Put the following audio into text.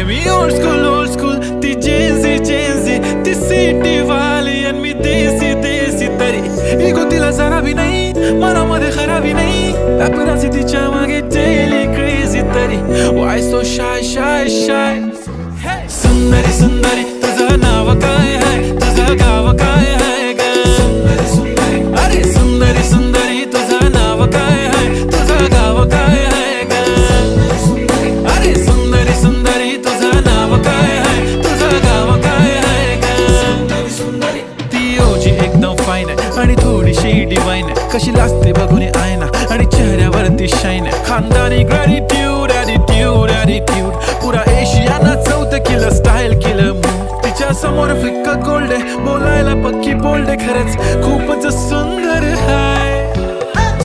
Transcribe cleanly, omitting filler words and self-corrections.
मी old school ती जेन्सी ती city वाली आणि मी देसी तरी इगो तिला जरा भी नाही मनामध्ये खराबी नाही पॅपराझी तिच्या मागे डेली क्रेझी तरी वाय सो शाय सुंदरी तुझं नाव काय आहे तुझं गाव काय आहे ग अरे सुंदरी तुझं नाव काय आहे तुझं गाव काय आहे ग अरे सुंदरी तुझं नाव काय आहे तुझं गाव काय आहे ग ती ओजी एकदम फाईन आहे आणि थोडीशी डिवाइन आहे कशी लाजते बघून आयना आणि चेहऱ्यावरती शाईन आहे खानदानी ग्रॅटिट्यूड ॲटिट्यूड पुरा एशियाना चौथं केलं स्टाईल केलं मूव तिच्या समोर फिक्क गोल्ड आहे बोलायला पक्की बोल्ड आहे खरंच खूपच सुंदर आहे